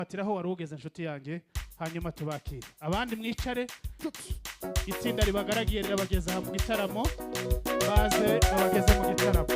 Fatiraho warugeze inshuti yanjye hanyuma tubakire abandi mwicare itsinda ribagaragiye rirabageza mu gitaramo baze babageze mu gitaramo.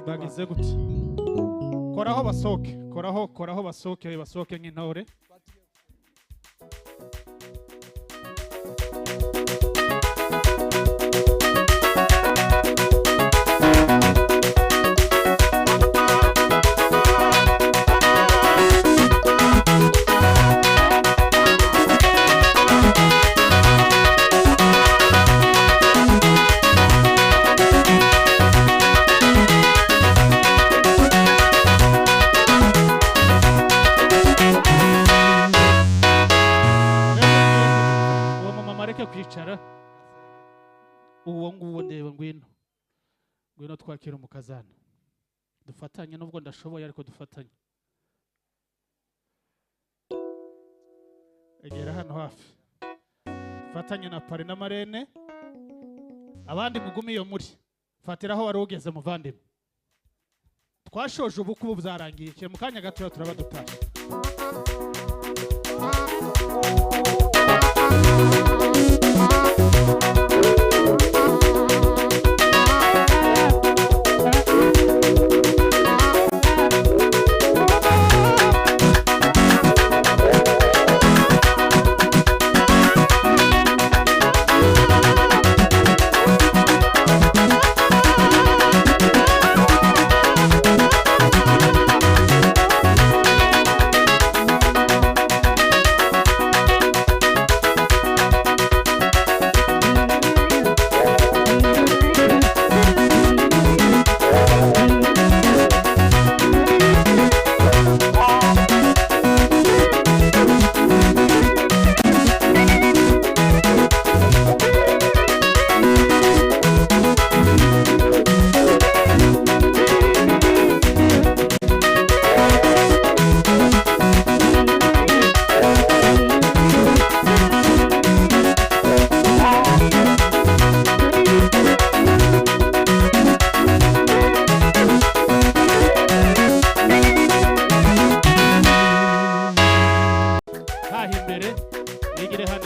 bagize gute koraho basoke koraho basoke nk'intore. Kwicara uwo nguwo ndeba ngwino twakira umukazana dufatanye nubwo ndashoboye ariko dufatanye egera hano hafi fatanye na pare na marene abandi mugumi yo muri fatiraho wari ugeze muvandimwe twashoje ubukubu byarangiye cye mukanya gato turaba dutaha.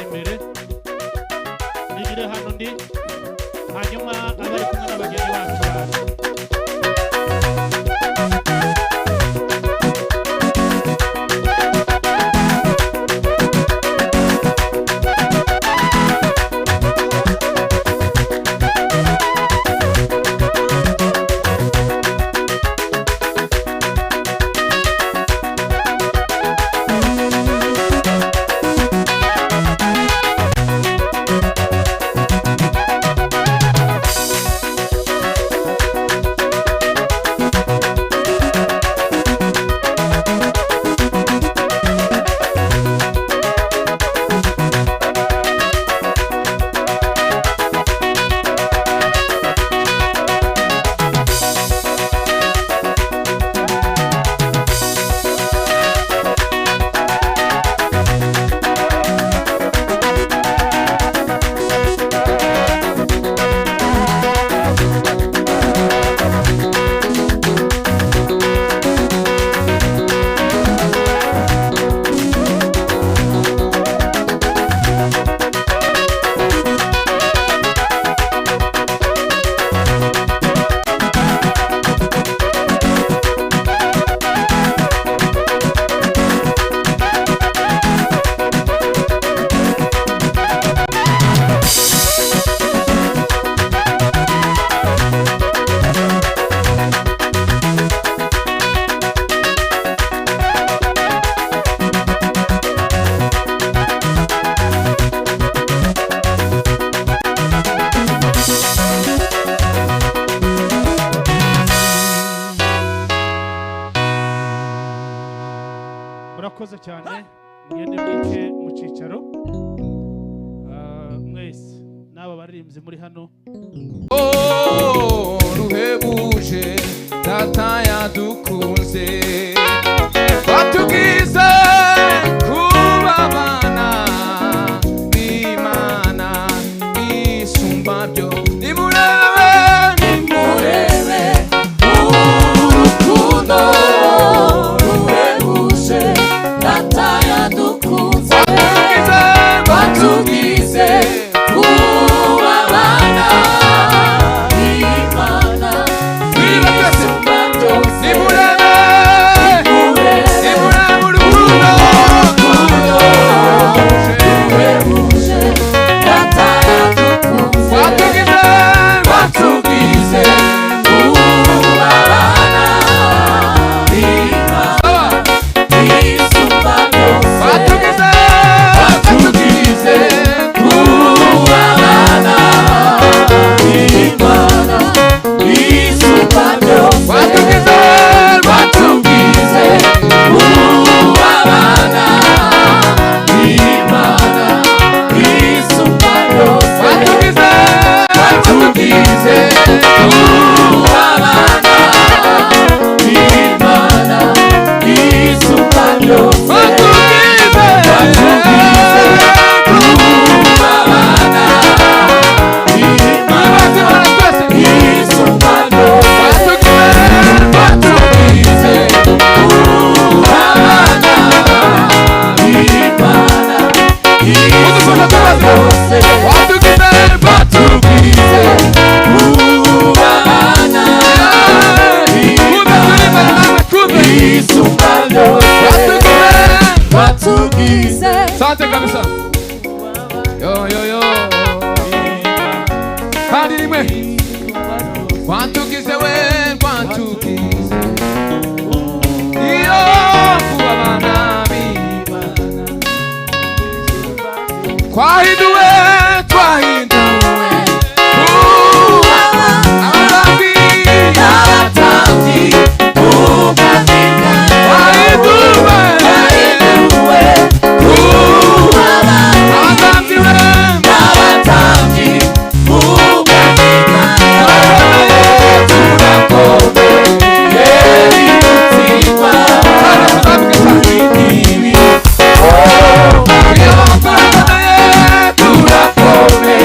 imbere nigire hano ndi hanyuma abari kumwe n'abageni bacu baje. Murakoze cyane mugende mwike mu cicaro mwese n'aba baririmbyi muri hano. Ruhebuje data yadukunze batugize kuba abana b'Imana isumba byo. Nimurebe urukundo ruhebuje data yadukunze batugize kuba abana b'Imana isumba byose. Nimurebe urukundo ruhebuje data yadukunze batugize kuba abana b'Imana isumba byose. Batugize kuba abana b'Imana isumba byose. Batugize kuba abana b'Imana isumba byose. Batugize kuba abana b'Imana isumba byose. Sante kabisa. Yo yo yo. Hadi rimwe. Batugize we batugize. Iyo kuba abana b'Imana. Twahinduwe kuba abatambyi Turakome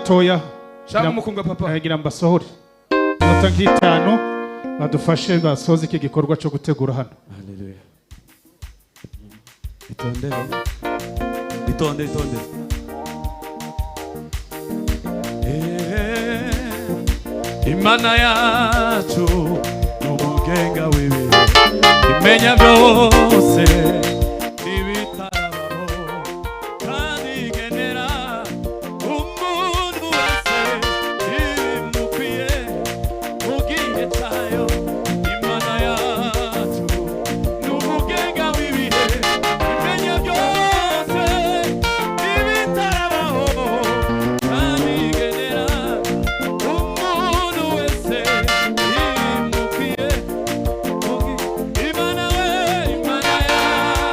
gatoya Shaka umukunga papa. ngira mbasohore nota nk'itanu badufashe basoze iki gikorwa cyo gutegura hano. Haleluya. Itonde. Imana yacu n'umugenga w'ibihe imenya byose n'ibitarabaho kandi igenera umuntu wese ibimukwiye mu gihe cyayo. Imana yacu n'umugenga w'ibihe imenya byose n'ibitarabaho kandi igenera umuntu wese ibimukwiye. Imana we, Imana yacu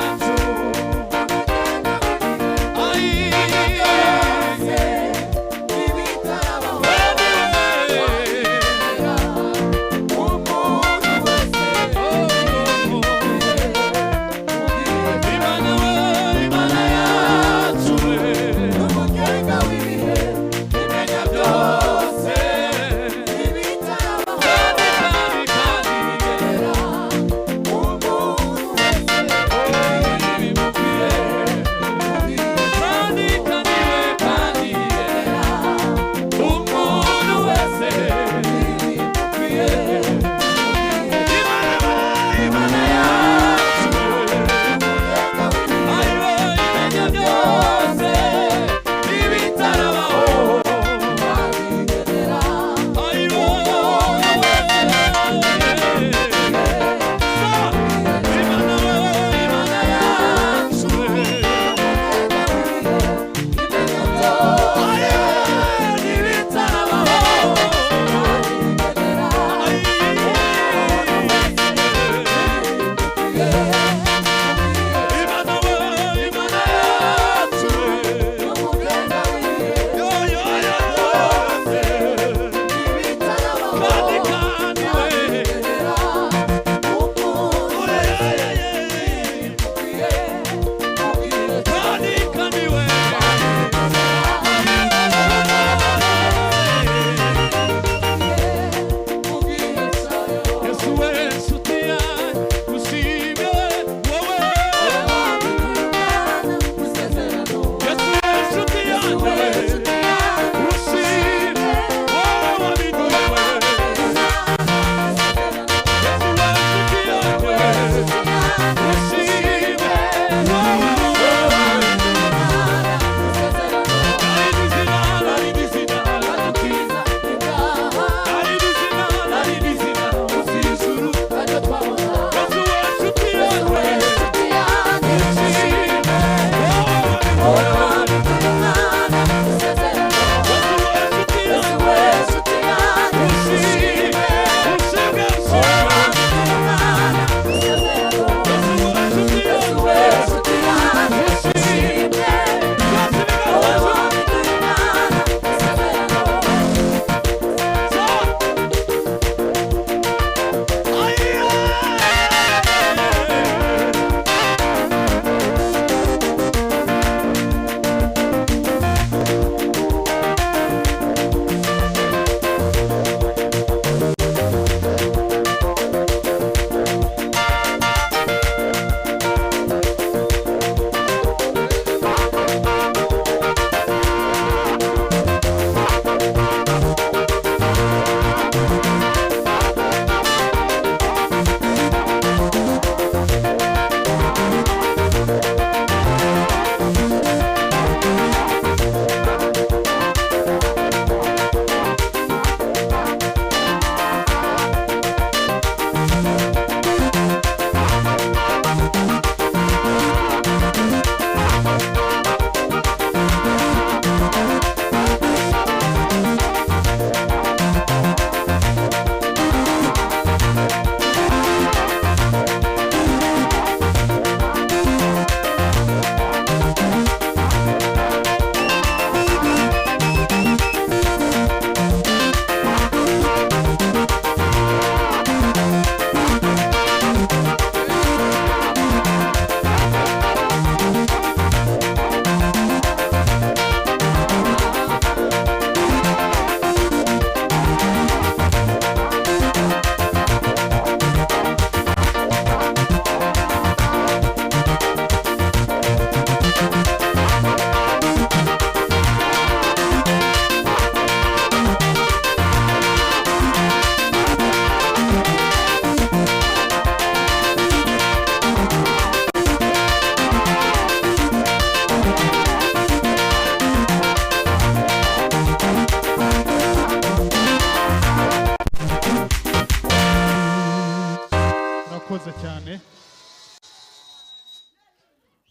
murakoze cyane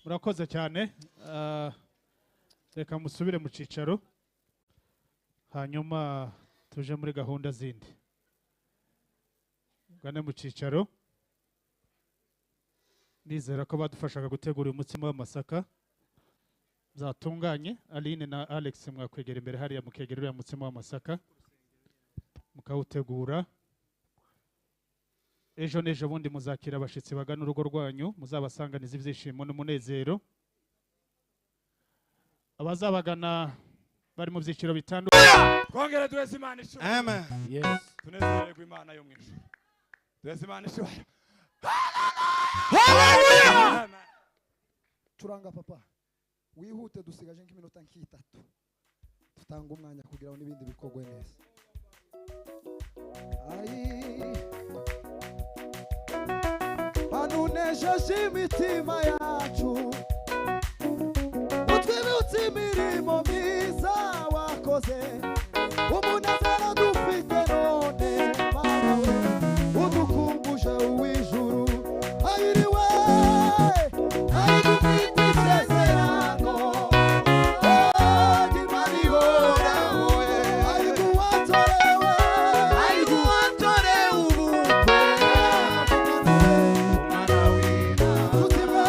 murakoze cyane. Reka musubire mu cicaro hanyuma tuje muri gahunda zindi. Gane mu cicaro. Nizera ko badufashaga gutegura uyu mutsima w'amasaka zatunganye. Aline na Alex mwakwegera imbere hariya mukegera uriya mutsima w'amasaka mukawutegura. Ejo n'ejo bundi muzakira abashitsi bagana urugo rwanyu, muzabasanganiza ibyishimo n'umunezero. Abazabagana bari mu byiciro bitandukanye. Twongere duheze Imana ishuri. Amen. Yes. Tunezererwe Imana yo mu ijuru. Duheze Imana ishuri. Hallelujah. Curanga papa wihute dusigaje nk'iminota nk'itatu tutanga umwanya kugira ngo n'ibindi bikogwe neza. Banunesheje imitima yacu utwibutse imirimo myiza wakoze umunezero dufite none Mana we udukumbuje uw'ijuru ayiriwe ayidufite isezerano Imana we ayiguwatorewe ubukwe Mana wina tutime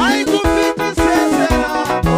ayigufite isezerano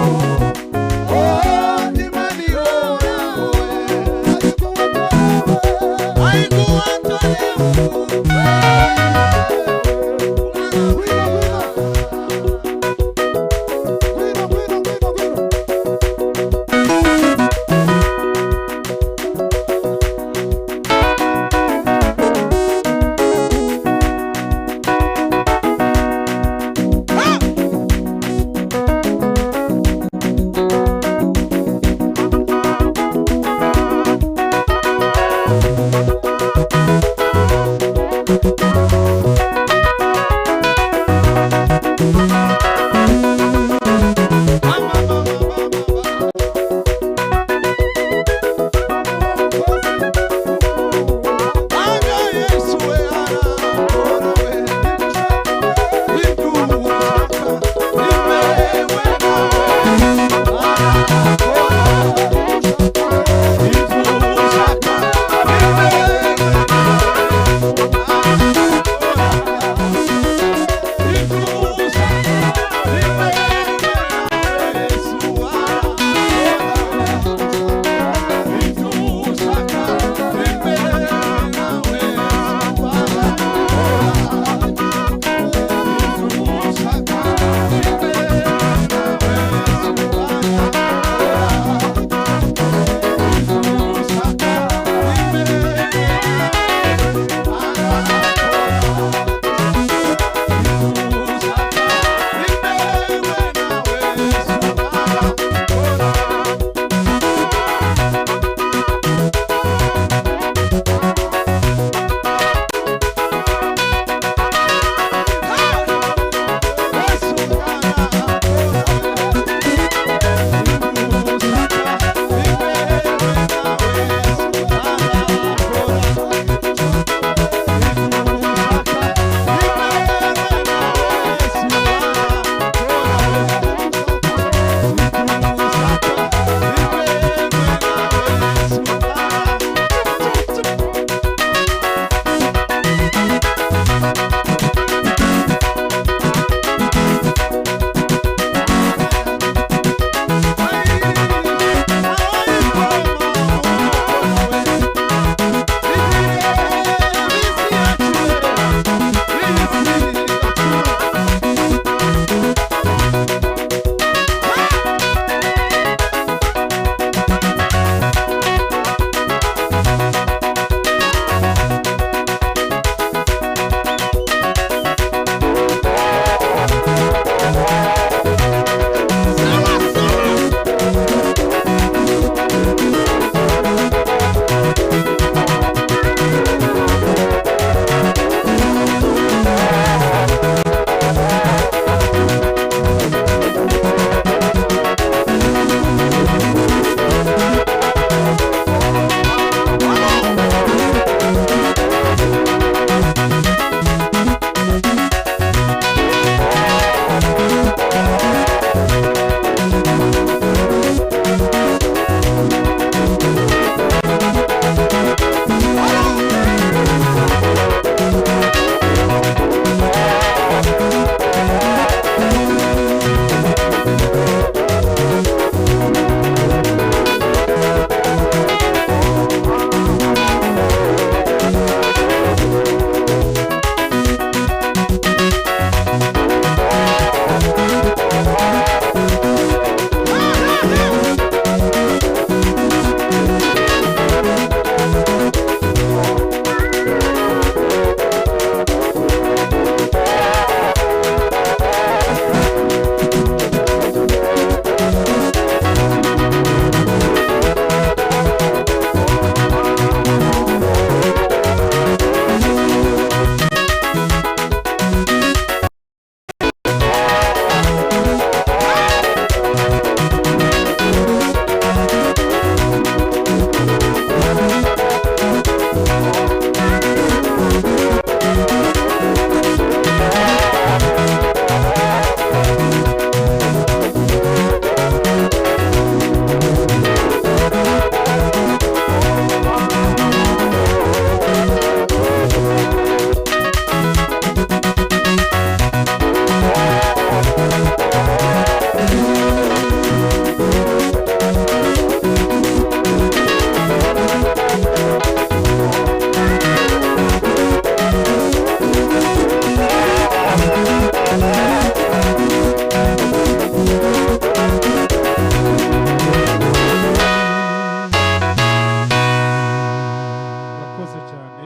urakoze cyane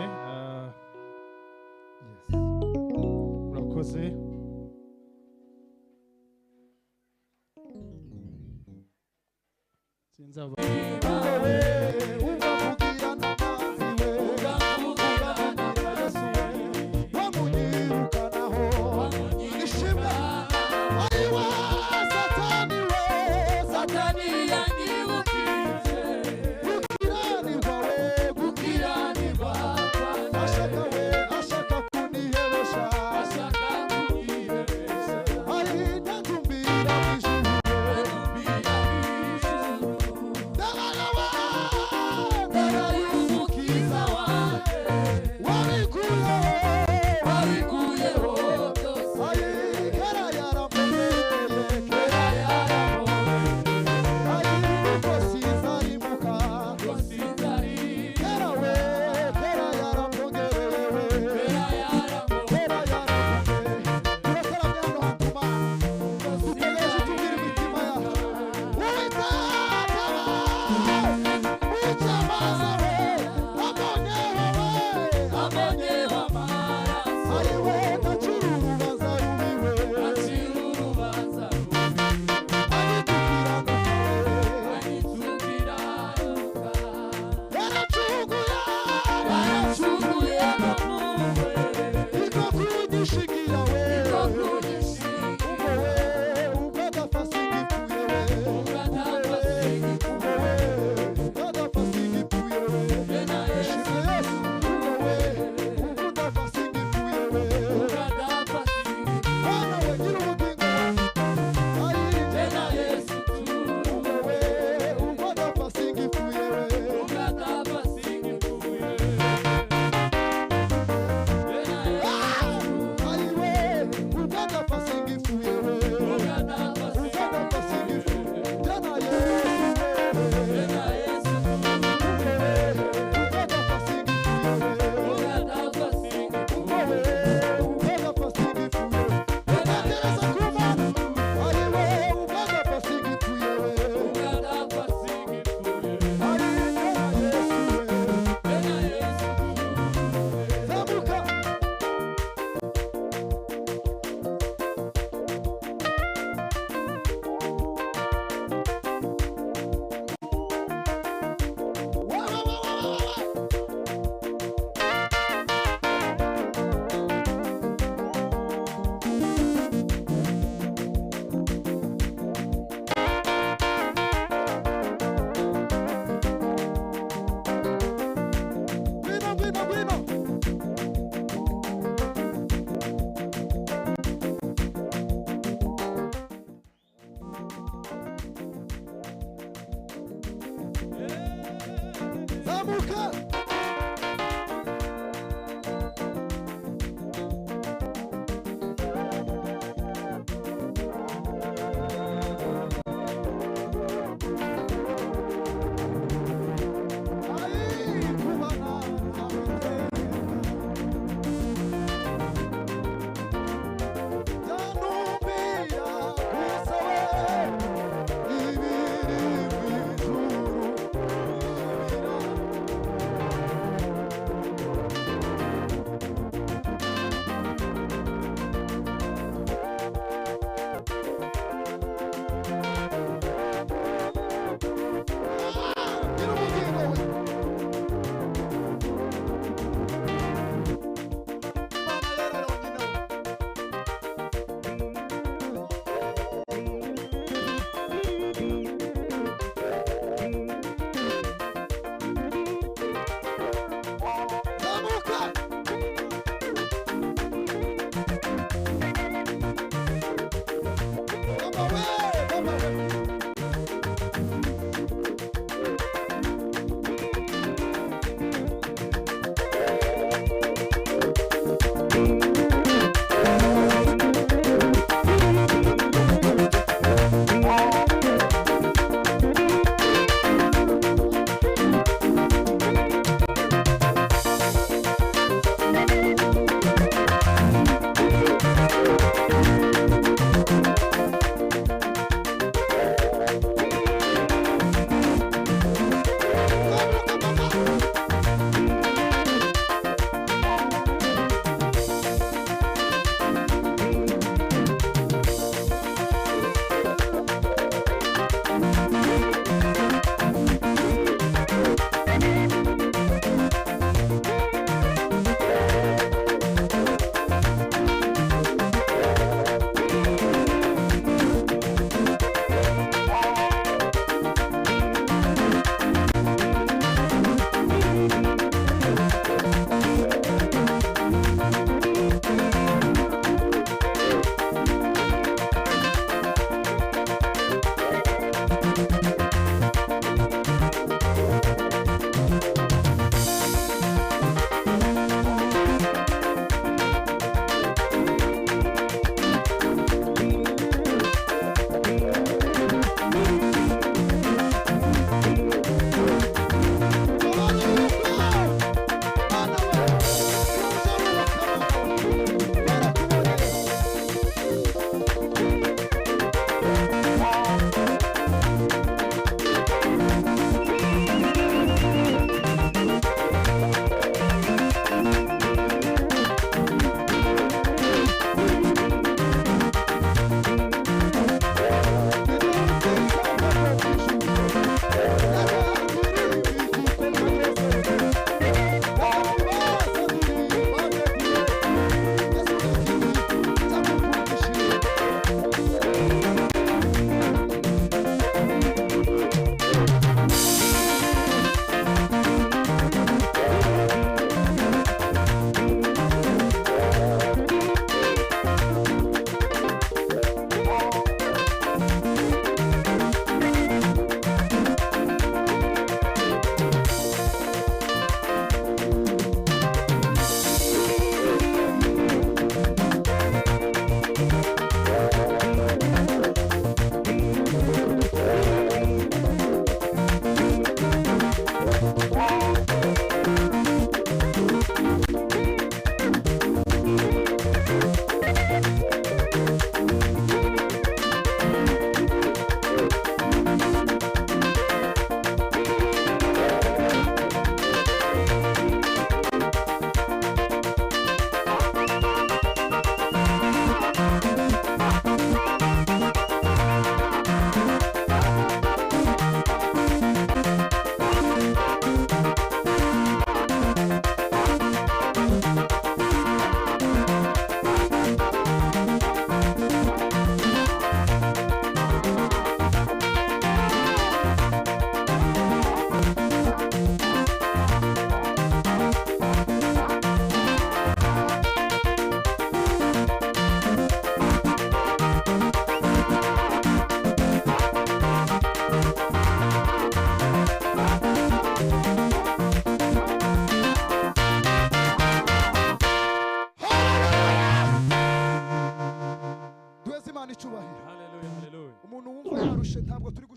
urakoze sinzaba Dala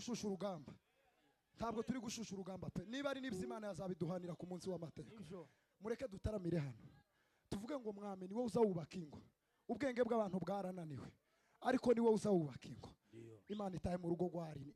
gushusha urugamba, ntabwo turi gushusha urugamba pe. Niba ari n'ibyo Imana yazabiduhanira ku munsi w'amateka, mureke dutaramire hano tuvuge ngo mwami ni wowe uzawubaka ingo. Ubwenge bw'abantu bwarananiwe, ariko ni wowe uzawubaka ingo. Imana itahe mu rugo rwari